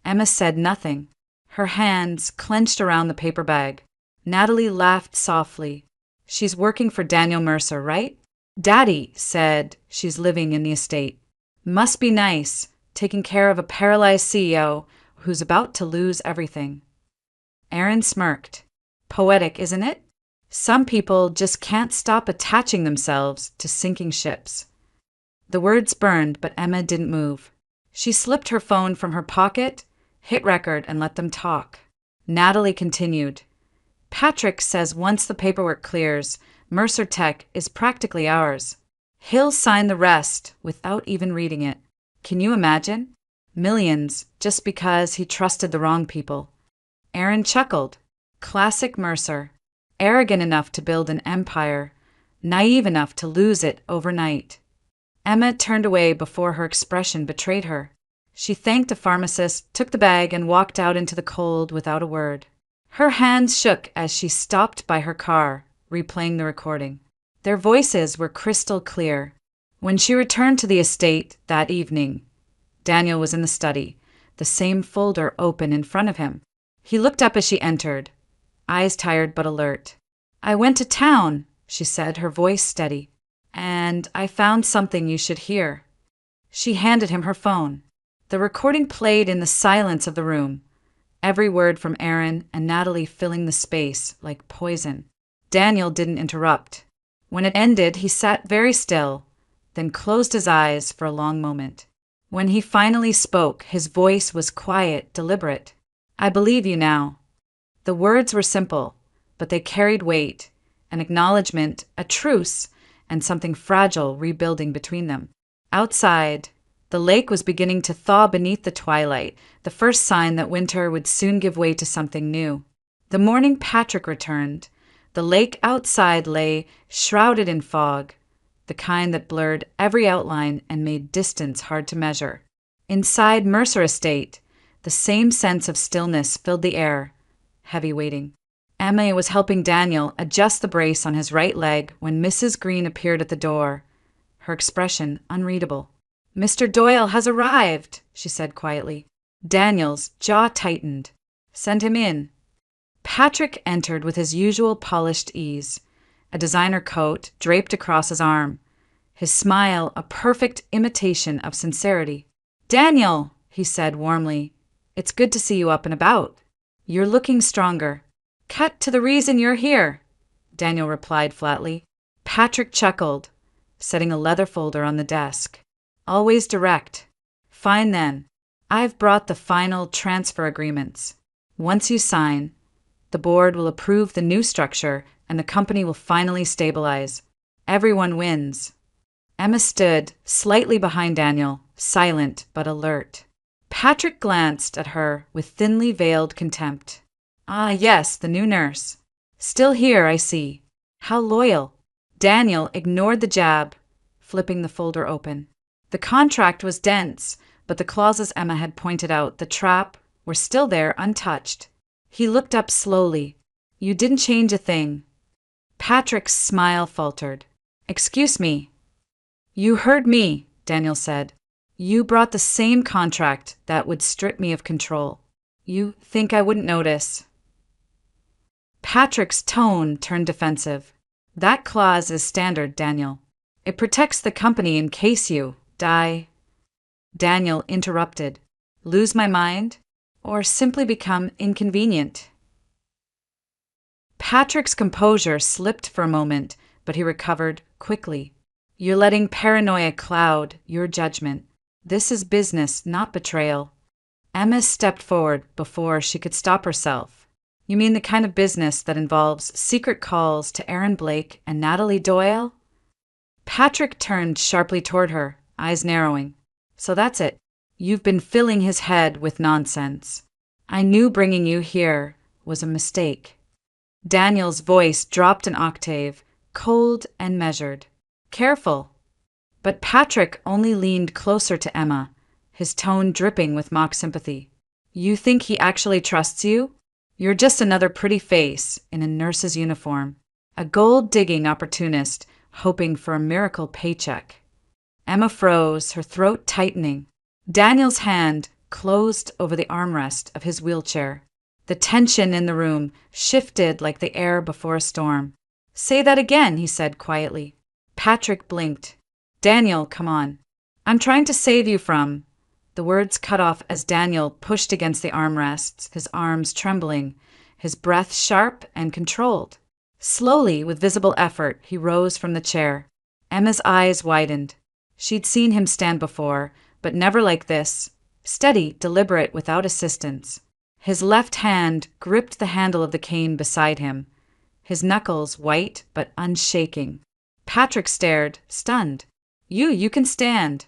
Emma said nothing, her hands clenched around the paper bag. Natalie laughed softly. "She's working for Daniel Mercer, right? Daddy said she's living in the estate. Must be nice, taking care of a paralyzed CEO who's about to lose everything." Aaron smirked. "Poetic, isn't it? Some people just can't stop attaching themselves to sinking ships." The words burned, but Emma didn't move. She slipped her phone from her pocket, hit record, and let them talk. Natalie continued. "Patrick says once the paperwork clears, Mercer Tech is practically ours. He'll sign the rest without even reading it. Can you imagine? Millions just because he trusted the wrong people." Aaron chuckled. Classic Mercer. Arrogant enough to build an empire, naive enough to lose it overnight. Emma turned away before her expression betrayed her. She thanked a pharmacist, took the bag, and walked out into the cold without a word. Her hands shook as she stopped by her car, replaying the recording. Their voices were crystal clear. When she returned to the estate that evening, Daniel was in the study, the same folder open in front of him. He looked up as she entered, eyes tired but alert. "I went to town," she said, her voice steady, "and I found something you should hear." She handed him her phone. The recording played in the silence of the room, every word from Aaron and Natalie filling the space like poison. Daniel didn't interrupt. When it ended, he sat very still, then closed his eyes for a long moment. When he finally spoke, his voice was quiet, deliberate. "I believe you now." The words were simple, but they carried weight, an acknowledgement, a truce, and something fragile rebuilding between them. Outside, the lake was beginning to thaw beneath the twilight, the first sign that winter would soon give way to something new. The morning Patrick returned, the lake outside lay shrouded in fog, the kind that blurred every outline and made distance hard to measure. Inside Mercer Estate, the same sense of stillness filled the air, heavy waiting. Emma was helping Daniel adjust the brace on his right leg when Mrs. Green appeared at the door, her expression unreadable. "Mr. Doyle has arrived," she said quietly. Daniel's jaw tightened. "Send him in." Patrick entered with his usual polished ease, a designer coat draped across his arm, his smile a perfect imitation of sincerity. "Daniel," he said warmly, "it's good to see you up and about. You're looking stronger." "Cut to the reason you're here," Daniel replied flatly. Patrick chuckled, setting a leather folder on the desk. "Always direct. Fine then. I've brought the final transfer agreements. Once you sign, the board will approve the new structure and the company will finally stabilize. Everyone wins." Emma stood slightly behind Daniel, silent but alert. Patrick glanced at her with thinly veiled contempt. "Ah, yes, the new nurse. Still here, I see. How loyal." Daniel ignored the jab, flipping the folder open. The contract was dense, but the clauses Emma had pointed out, the trap, were still there, untouched. He looked up slowly. "You didn't change a thing." Patrick's smile faltered. "Excuse me." "You heard me," Daniel said. "You brought the same contract that would strip me of control. You think I wouldn't notice?" Patrick's tone turned defensive. "That clause is standard, Daniel. It protects the company in case you die." Daniel interrupted. "Lose my mind? Or simply become inconvenient?" Patrick's composure slipped for a moment, but he recovered quickly. "You're letting paranoia cloud your judgment. This is business, not betrayal." Emma stepped forward before she could stop herself. "You mean the kind of business that involves secret calls to Aaron Blake and Natalie Doyle?" Patrick turned sharply toward her, eyes narrowing. "So that's it. You've been filling his head with nonsense. I knew bringing you here was a mistake." Daniel's voice dropped an octave, cold and measured. "Careful." But Patrick only leaned closer to Emma, his tone dripping with mock sympathy. "You think he actually trusts you? You're just another pretty face in a nurse's uniform, a gold-digging opportunist hoping for a miracle paycheck." Emma froze, her throat tightening. Daniel's hand closed over the armrest of his wheelchair. The tension in the room shifted like the air before a storm. "Say that again," he said quietly. Patrick blinked. "Daniel, come on. I'm trying to save you from—" The words cut off as Daniel pushed against the armrests, his arms trembling, his breath sharp and controlled. Slowly, with visible effort, he rose from the chair. Emma's eyes widened. She'd seen him stand before, but never like this, steady, deliberate, without assistance. His left hand gripped the handle of the cane beside him, his knuckles white but unshaking. Patrick stared, stunned. You can stand."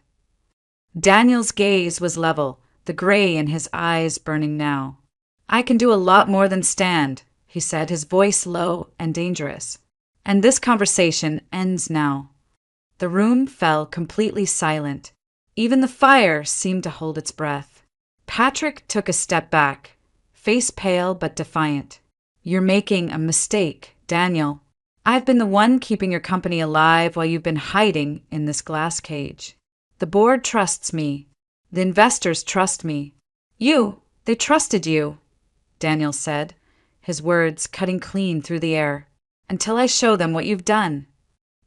Daniel's gaze was level, the gray in his eyes burning now. "I can do a lot more than stand," he said, his voice low and dangerous. "And this conversation ends now." The room fell completely silent. Even the fire seemed to hold its breath. Patrick took a step back, face pale but defiant. "You're making a mistake, Daniel. I've been the one keeping your company alive while you've been hiding in this glass cage. The board trusts me. The investors trust me. They trusted you," Daniel said, his words cutting clean through the air, "until I show them what you've done."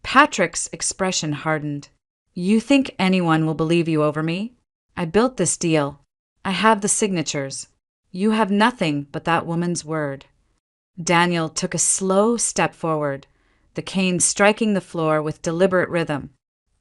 Patrick's expression hardened. "You think anyone will believe you over me? I built this deal. I have the signatures. You have nothing but that woman's word. Daniel took a slow step forward, the cane striking the floor with deliberate rhythm.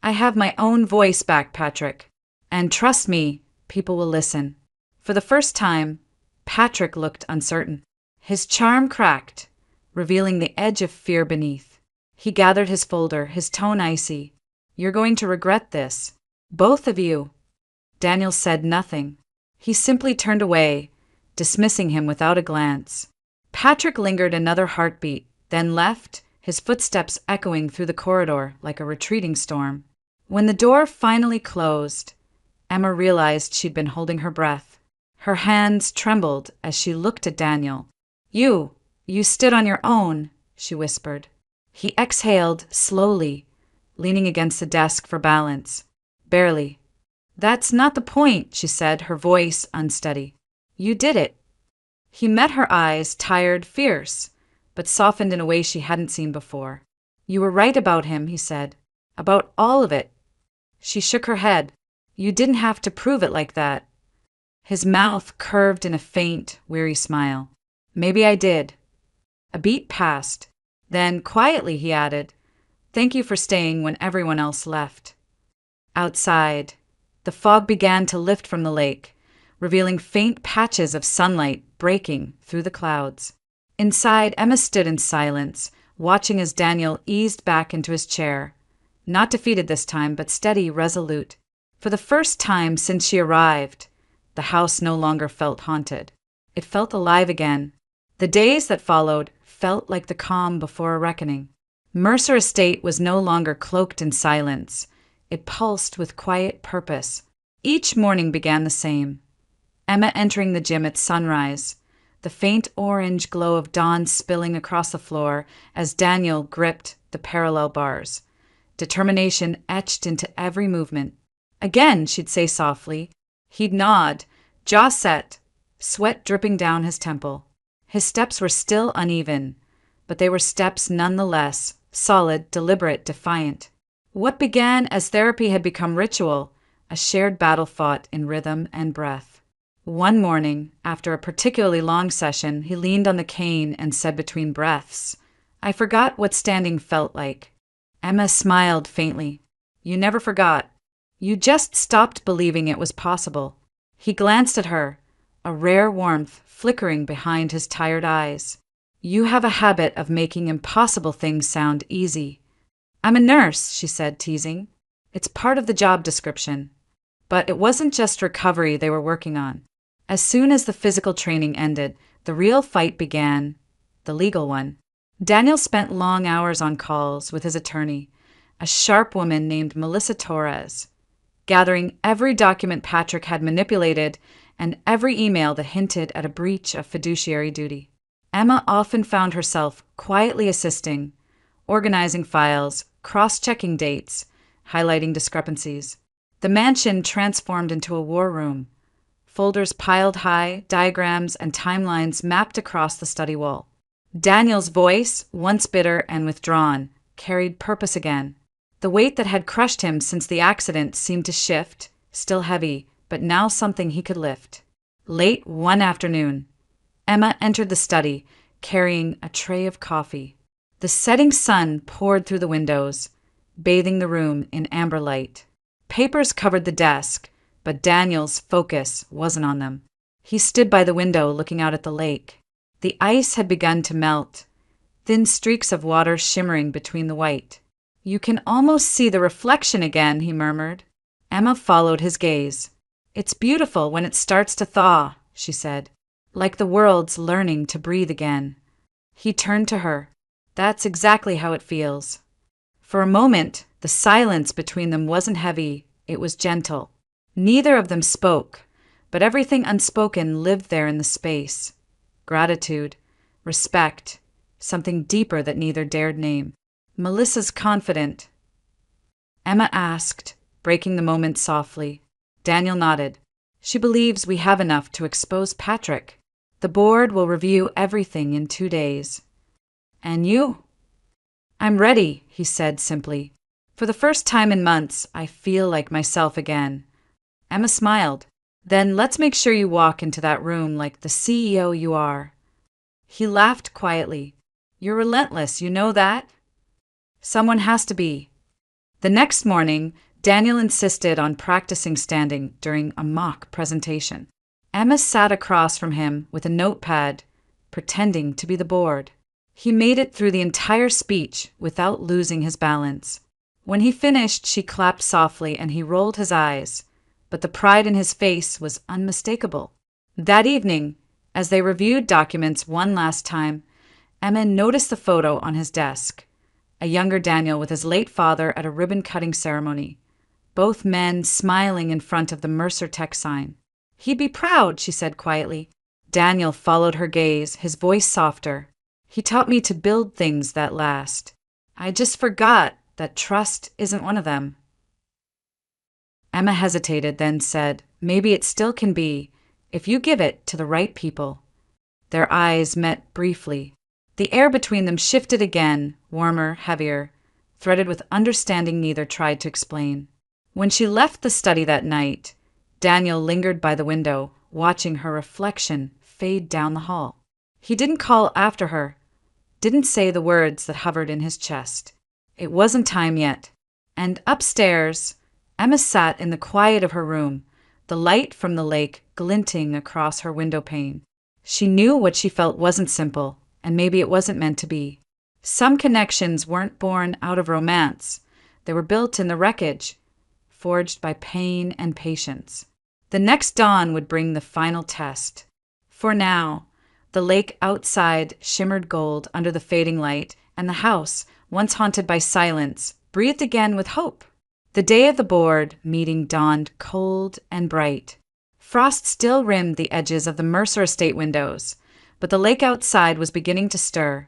I have my own voice back, Patrick. And trust me, people will listen. For the first time, Patrick looked uncertain. His charm cracked, revealing the edge of fear beneath. He gathered his folder, his tone icy. You're going to regret this. Both of you. Daniel said nothing. He simply turned away, dismissing him without a glance. Patrick lingered another heartbeat, then left, his footsteps echoing through the corridor like a retreating storm. When the door finally closed, Emma realized she'd been holding her breath. Her hands trembled as she looked at Daniel. You stood on your own, she whispered. He exhaled slowly, leaning against the desk for balance. Barely. That's not the point, she said, her voice unsteady. You did it. He met her eyes, tired, fierce, but softened in a way she hadn't seen before. You were right about him, he said. About all of it. She shook her head. You didn't have to prove it like that. His mouth curved in a faint, weary smile. Maybe I did. A beat passed. Then, quietly, he added, Thank you for staying when everyone else left. Outside, the fog began to lift from the lake, revealing faint patches of sunlight breaking through the clouds. Inside, Emma stood in silence, watching as Daniel eased back into his chair. Not defeated this time, but steady, resolute. For the first time since she arrived, the house no longer felt haunted. It felt alive again. The days that followed felt like the calm before a reckoning. Mercer Estate was no longer cloaked in silence. It pulsed with quiet purpose. Each morning began the same. Emma entering the gym at sunrise, the faint orange glow of dawn spilling across the floor as Daniel gripped the parallel bars. Determination etched into every movement. Again, she'd say softly. He'd nod, jaw set, sweat dripping down his temple. His steps were still uneven, but they were steps nonetheless, solid, deliberate, defiant. What began as therapy had become ritual, a shared battle fought in rhythm and breath. One morning, after a particularly long session, he leaned on the cane and said between breaths, I forgot what standing felt like. Emma smiled faintly. You never forgot. You just stopped believing it was possible. He glanced at her, a rare warmth flickering behind his tired eyes. You have a habit of making impossible things sound easy. I'm a nurse, she said, teasing. It's part of the job description. But it wasn't just recovery they were working on. As soon as the physical training ended, the real fight began, the legal one. Daniel spent long hours on calls with his attorney, a sharp woman named Melissa Torres, gathering every document Patrick had manipulated and every email that hinted at a breach of fiduciary duty. Emma often found herself quietly assisting, organizing files, cross-checking dates, highlighting discrepancies. The mansion transformed into a war room. Folders piled high, diagrams and timelines mapped across the study wall. Daniel's voice, once bitter and withdrawn, carried purpose again. The weight that had crushed him since the accident seemed to shift, still heavy, but now something he could lift. Late one afternoon, Emma entered the study, carrying a tray of coffee. The setting sun poured through the windows, bathing the room in amber light. Papers covered the desk, but Daniel's focus wasn't on them. He stood by the window looking out at the lake. The ice had begun to melt, thin streaks of water shimmering between the white. You can almost see the reflection again, he murmured. Emma followed his gaze. It's beautiful when it starts to thaw, she said, like the world's learning to breathe again. He turned to her. That's exactly how it feels. For a moment, the silence between them wasn't heavy, it was gentle. Neither of them spoke, but everything unspoken lived there in the space. Gratitude, respect, something deeper that neither dared name. Melissa's confident. Emma asked, breaking the moment softly. Daniel nodded. She believes we have enough to expose Patrick. The board will review everything in 2 days. And you? I'm ready, he said simply. For the first time in months, I feel like myself again. Emma smiled. Then let's make sure you walk into that room like the CEO you are." He laughed quietly. "You're relentless, you know that?" "Someone has to be." The next morning, Daniel insisted on practicing standing during a mock presentation. Emma sat across from him with a notepad, pretending to be the board. He made it through the entire speech without losing his balance. When he finished, she clapped softly and he rolled his eyes, but the pride in his face was unmistakable. That evening, as they reviewed documents one last time, Emma noticed the photo on his desk. A younger Daniel with his late father at a ribbon-cutting ceremony. Both men smiling in front of the Mercer Tech sign. "He'd be proud," she said quietly. Daniel followed her gaze, his voice softer. "He taught me to build things that last. I just forgot that trust isn't one of them." Emma hesitated, then said, "Maybe it still can be, if you give it to the right people." Their eyes met briefly. The air between them shifted again, warmer, heavier, threaded with understanding neither tried to explain. When she left the study that night, Daniel lingered by the window, watching her reflection fade down the hall. He didn't call after her, didn't say the words that hovered in his chest. It wasn't time yet. And upstairs, Emma sat in the quiet of her room, the light from the lake glinting across her window pane. She knew what she felt wasn't simple, and maybe it wasn't meant to be. Some connections weren't born out of romance. They were built in the wreckage, forged by pain and patience. The next dawn would bring the final test. For now, the lake outside shimmered gold under the fading light, and the house, once haunted by silence, breathed again with hope. The day of the board meeting dawned cold and bright. Frost still rimmed the edges of the Mercer estate windows, but the lake outside was beginning to stir,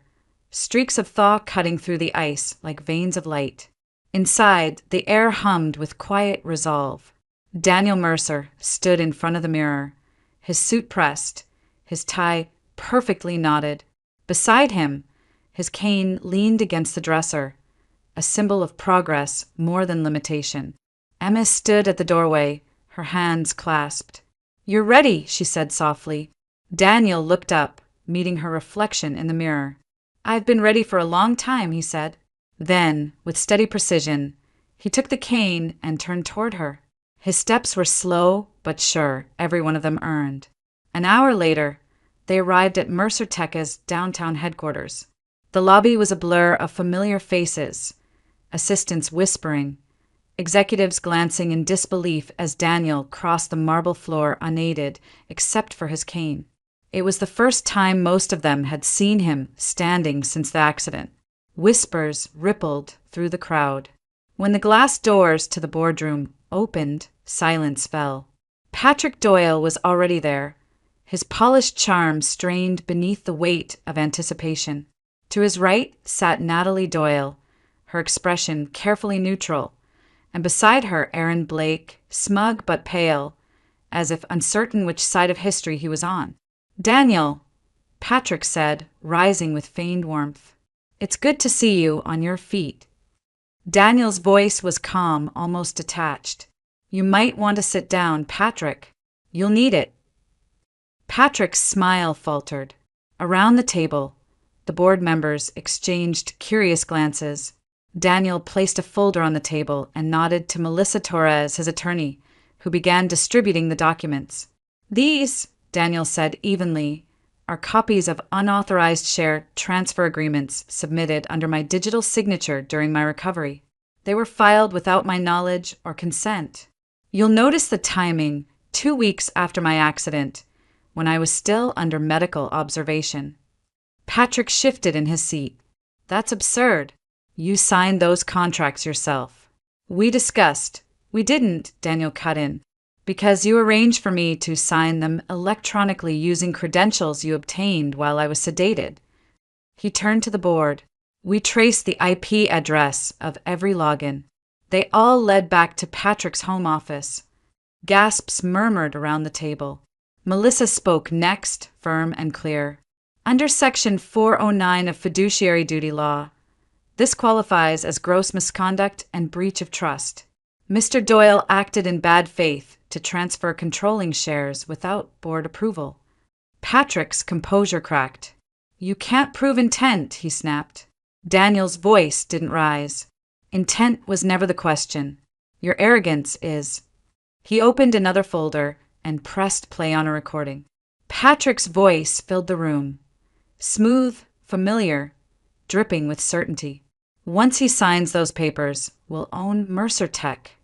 streaks of thaw cutting through the ice like veins of light. Inside, the air hummed with quiet resolve. Daniel Mercer stood in front of the mirror, his suit pressed, his tie perfectly knotted. Beside him, his cane leaned against the dresser, a symbol of progress more than limitation. Emma stood at the doorway, her hands clasped. "You're ready," she said softly. Daniel looked up, meeting her reflection in the mirror. "I've been ready for a long time," he said. Then, with steady precision, he took the cane and turned toward her. His steps were slow but sure, every one of them earned. An hour later, they arrived at Mercer Tech's downtown headquarters. The lobby was a blur of familiar faces, assistants whispering, executives glancing in disbelief as Daniel crossed the marble floor unaided, except for his cane. It was the first time most of them had seen him standing since the accident. Whispers rippled through the crowd. When the glass doors to the boardroom opened, silence fell. Patrick Doyle was already there, his polished charm strained beneath the weight of anticipation. To his right sat Natalie Doyle, her expression carefully neutral, and beside her Aaron Blake, smug but pale, as if uncertain which side of history he was on. "Daniel," Patrick said, rising with feigned warmth. "It's good to see you on your feet." Daniel's voice was calm, almost detached. "You might want to sit down, Patrick. You'll need it." Patrick's smile faltered. Around the table, the board members exchanged curious glances. Daniel placed a folder on the table and nodded to Melissa Torres, his attorney, who began distributing the documents. "These," Daniel said evenly, "are copies of unauthorized share transfer agreements submitted under my digital signature during my recovery. They were filed without my knowledge or consent. You'll notice the timing, 2 weeks after my accident, when I was still under medical observation." Patrick shifted in his seat. "That's absurd. You signed those contracts yourself." "We discussed." "We didn't," Daniel cut in, "because you arranged for me to sign them electronically using credentials you obtained while I was sedated." He turned to the board. "We traced the IP address of every login. They all led back to Patrick's home office." Gasps murmured around the table. Melissa spoke next, firm and clear. "Under Section 409 of fiduciary duty law, this qualifies as gross misconduct and breach of trust." Mr. Doyle acted in bad faith to transfer controlling shares without board approval. Patrick's composure cracked. You can't prove intent, he snapped. Daniel's voice didn't rise. Intent was never the question. Your arrogance is. He opened another folder and pressed play on a recording. Patrick's voice filled the room. Smooth, familiar, dripping with certainty. Once he signs those papers, we'll own Mercer Tech.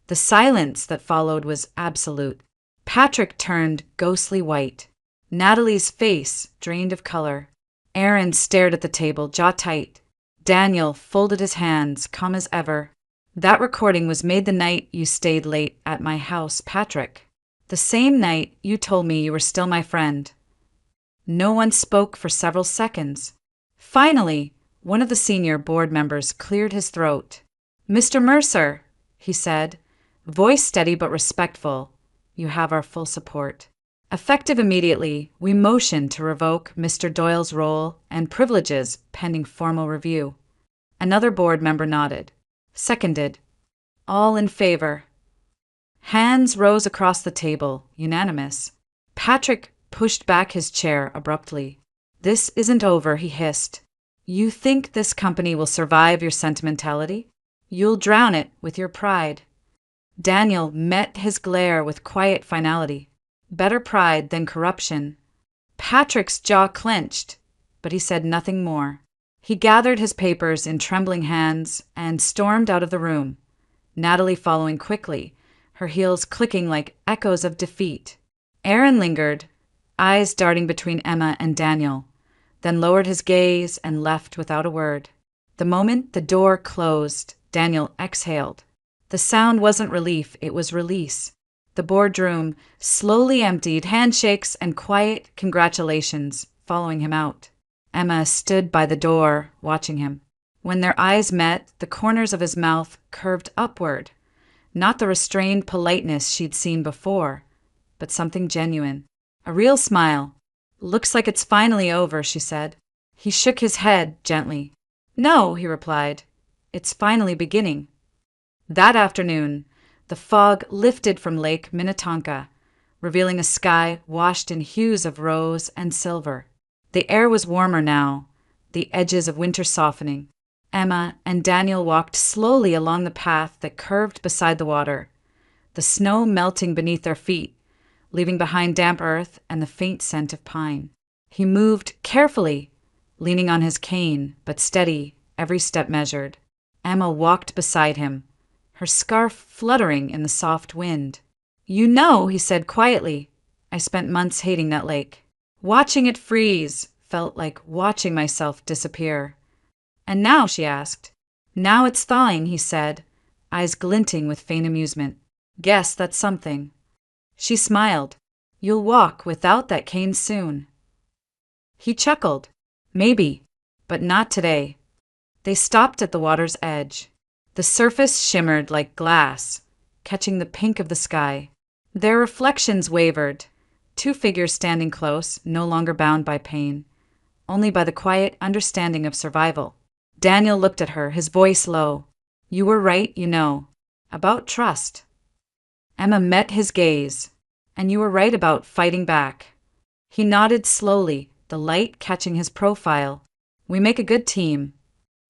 The silence that followed was absolute. Patrick turned ghostly white. Natalie's face drained of color. Aaron stared at the table, jaw tight. Daniel folded his hands, calm as ever. That recording was made the night you stayed late at my house, Patrick. The same night you told me you were still my friend. No one spoke for several seconds. Finally, one of the senior board members cleared his throat. Mr. Mercer, he said, voice steady but respectful, you have our full support. Effective immediately, we motion to revoke Mr. Doyle's role and privileges pending formal review. Another board member nodded. Seconded. All in favor. Hands rose across the table, unanimous. Patrick pushed back his chair abruptly. This isn't over, he hissed. You think this company will survive your sentimentality? You'll drown it with your pride. Daniel met his glare with quiet finality. Better pride than corruption. Patrick's jaw clenched, but he said nothing more. He gathered his papers in trembling hands and stormed out of the room, Natalie following quickly, her heels clicking like echoes of defeat. Aaron lingered, eyes darting between Emma and Daniel, then lowered his gaze and left without a word. The moment the door closed, Daniel exhaled. The sound wasn't relief, it was release. The boardroom slowly emptied, handshakes and quiet congratulations following him out. Emma stood by the door, watching him. When their eyes met, the corners of his mouth curved upward. Not the restrained politeness she'd seen before, but something genuine. A real smile. Looks like it's finally over, she said. He shook his head gently. No, he replied. It's finally beginning. That afternoon, the fog lifted from Lake Minnetonka, revealing a sky washed in hues of rose and silver. The air was warmer now, the edges of winter softening. Emma and Daniel walked slowly along the path that curved beside the water, the snow melting beneath their feet, leaving behind damp earth and the faint scent of pine. He moved carefully, leaning on his cane, but steady, every step measured. Emma walked beside him, her scarf fluttering in the soft wind. You know, he said quietly, I spent months hating that lake. Watching it freeze felt like watching myself disappear. And now, she asked. Now it's thawing, he said, eyes glinting with faint amusement. Guess that's something. She smiled. You'll walk without that cane soon. He chuckled. Maybe, but not today. They stopped at the water's edge. The surface shimmered like glass, catching the pink of the sky. Their reflections wavered. Two figures standing close, no longer bound by pain, only by the quiet understanding of survival. Daniel looked at her, his voice low. You were right, you know, about trust. Emma met his gaze. And you were right about fighting back. He nodded slowly, the light catching his profile. We make a good team.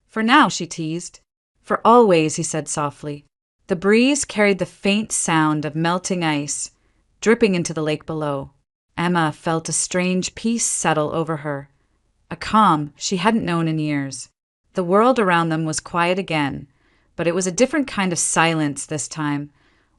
For now, she teased. For always, he said softly. The breeze carried the faint sound of melting ice, dripping into the lake below. Emma felt a strange peace settle over her, a calm she hadn't known in years. The world around them was quiet again, but it was a different kind of silence this time,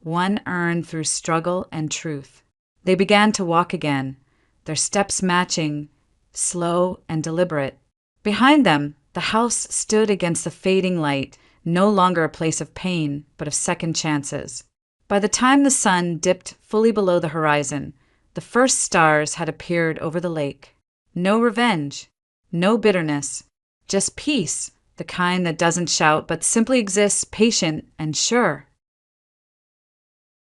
one earned through struggle and truth. They began to walk again, their steps matching, slow and deliberate. Behind them, the house stood against the fading light, no longer a place of pain, but of second chances. By the time the sun dipped fully below the horizon, the first stars had appeared over the lake. No revenge, no bitterness, just peace, the kind that doesn't shout but simply exists patient and sure.